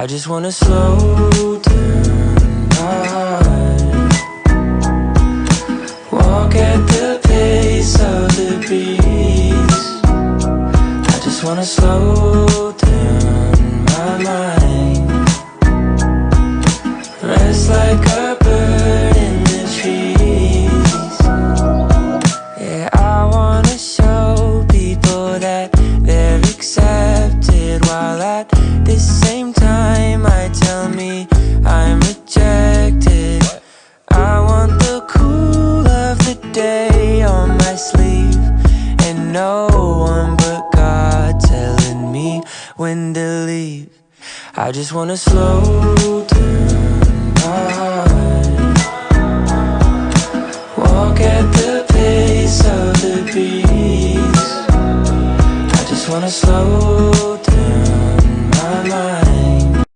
I just wanna slow down my heart, walk at the pace of the breeze. I just wanna slow down my mind, rest like a bird in the trees. Yeah, I wanna show people that they're accepted, while at the same time I tell me I'm rejected. I want the cool of the day on my sleeve, and no one but God telling me when to leave. I just wanna slow down my heart, walk at the pace of the breeze. I just wanna slow